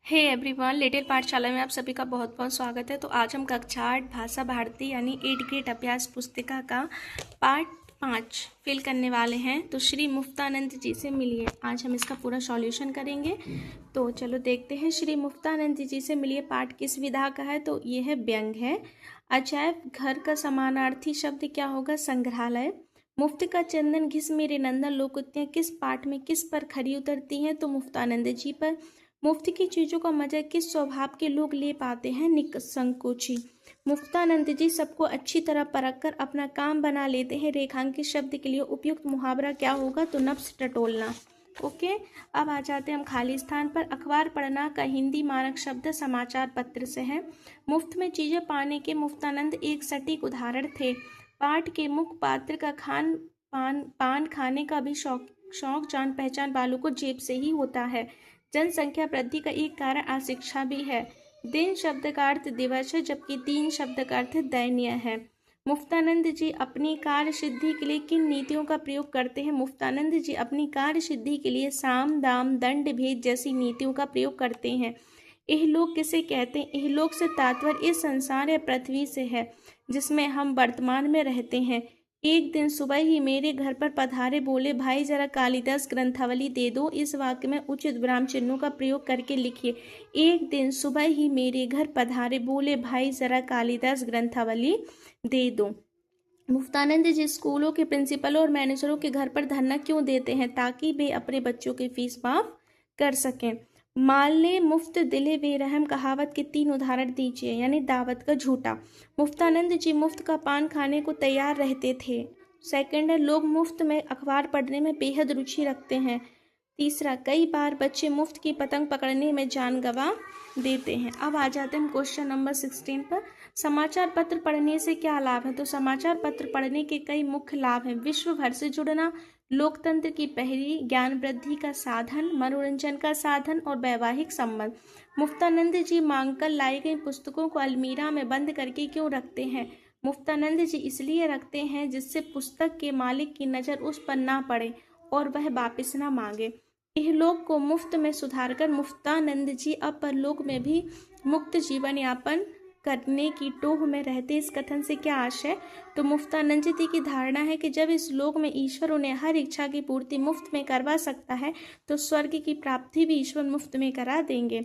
Hey everyone, little पाठशाला में आप सभी का बहुत बहुत स्वागत है। तो आज हम कक्षा 8 भाषा भारती यानी 8 ग्रेड अभ्यास पुस्तिका का पार्ट 5 फिल करने वाले हैं। तो श्री मुफ्तानंद जी से मिलिए। आज हम इसका पूरा सॉल्यूशन करेंगे। तो चलो देखते हैं। श्री मुफ्तानंद जी से मिलिए पाठ किस विधा का है? तो ये है व्यंग है। अजायब घर का समानार्थी शब्द क्या होगा? संग्रहालय। मुफ्त का चंदन घिस मेरे नंदन लोकोक्तियाँ किस पाठ में किस पर खरी उतरती हैं? तो मुफ्तानंद जी पर। मुफ्त की चीज़ों का मजा किस स्वभाव के लोग ले पाते हैं? निसंकोची। मुफ्तानंद जी सबको अच्छी तरह परख कर अपना काम बना लेते हैं। रेखांकित शब्द के लिए उपयुक्त मुहावरा क्या होगा? तो नफ्स टटोलना। ओके, अब आ जाते हैं हम खाली स्थान पर। अखबार पढ़ना का हिंदी मानक शब्द समाचार पत्र से है। मुफ्त में चीज़ें पाने के मुफ्तानंद एक सटीक उदाहरण थे। पाठ के मुख्य पात्र का पान खाने का भी शौक जान पहचान वालों को जेब से ही होता है। जनसंख्या वृद्धि का एक कारण अशिक्षा भी है। दिन शब्द का अर्थ दिवस है, जबकि तीन शब्द का अर्थ दयनीय है। मुफ्तानंद जी अपनी कार्य सिद्धि के लिए किन नीतियों का प्रयोग करते हैं? मुफ्तानंद जी अपनी कार्य सिद्धि के लिए साम दाम दंड भेद जैसी नीतियों का प्रयोग करते हैं। इहलोक किसे कहते हैं? इहलोक से तात्पर्य इस संसार या पृथ्वी से है जिसमें हम वर्तमान में रहते हैं। एक दिन सुबह ही मेरे घर पर पधारे, बोले भाई जरा कालिदास ग्रंथावली दे दो। इस वाक्य में उचित विराम चिन्हों का प्रयोग करके लिखिए। एक दिन सुबह ही मेरे घर पधारे, बोले भाई जरा कालिदास ग्रंथावली दे दो। मुफ्तानंद जी स्कूलों के प्रिंसिपलों और मैनेजरों के घर पर धरना क्यों देते हैं? ताकि वे अपने बच्चों की फीस माफ कर सकें। माल ने मुफ्त दिले बेरहम कहावत के 3 उदाहरण दीजिए। यानी दावत का झूठा। मुफ्तानंद जी मुफ्त का पान खाने को तैयार रहते थे। सेकंड है, लोग मुफ्त में अखबार पढ़ने में बेहद रुचि रखते हैं। तीसरा, कई बार बच्चे मुफ्त की पतंग पकड़ने में जान गंवा देते हैं। अब आ जाते हैं क्वेश्चन नंबर 16 पर। समाचार पत्र पढ़ने से क्या लाभ है? तो समाचार पत्र पढ़ने के कई मुख्य लाभ हैं। विश्व भर से जुड़ना, लोकतंत्र की पहली, ज्ञान वृद्धि का साधन, मनोरंजन का साधन और वैवाहिक संबंध। मुफ्तानंद जी मांगकर लाई गई पुस्तकों को अलमीरा में बंद करके क्यों रखते हैं? मुफ्तानंद जी इसलिए रखते हैं जिससे पुस्तक के मालिक की नज़र उस पर ना पड़े और वह वापस ना मांगे। इहलोक को मुफ्त में सुधारकर मुफ्तानंद जी अब परलोक में भी मुक्त जीवन यापन करने की टोह में रहते। इस कथन से क्या आशय? तो मुफ्तानंद जी की धारणा है कि जब इस लोक में ईश्वर उन्हें हर इच्छा की पूर्ति मुफ्त में करवा सकता है, तो स्वर्ग की प्राप्ति भी ईश्वर मुफ्त में करा देंगे।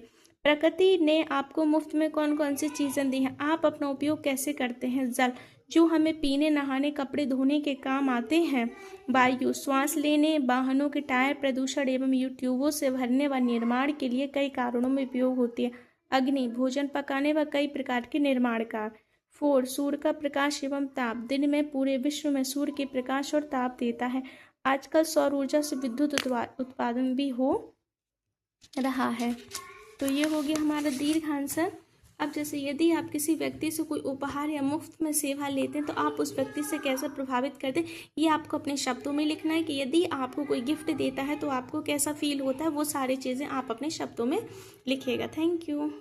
प्रकृति ने आपको मुफ्त में कौन कौन सी चीज़ें दी हैं? आप अपना उपयोग कैसे करते हैं? जल, जो हमें पीने, नहाने, कपड़े धोने के काम आते हैं। वायु, श्वास लेने, वाहनों के टायर, प्रदूषण एवं ट्यूबों से भरने व निर्माण के लिए कई कारणों में उपयोग होती है। अग्नि, भोजन पकाने व कई प्रकार के निर्माण का। 4, सूर्य का प्रकाश एवं ताप, दिन में पूरे विश्व में सूर्य के प्रकाश और ताप देता है। आजकल सौर ऊर्जा से विद्युत उत्पादन भी हो रहा है। तो ये हो गया हमारा दीर्घ आंसर। अब जैसे यदि आप किसी व्यक्ति से कोई उपहार या मुफ्त में सेवा लेते हैं तो आप उस व्यक्ति से कैसे प्रभावित करते हैं, ये आपको अपने शब्दों में लिखना है। कि यदि आपको कोई गिफ्ट देता है तो आपको कैसा फील होता है, वो सारी चीज़ें आप अपने शब्दों में लिखिएगा। Thank you.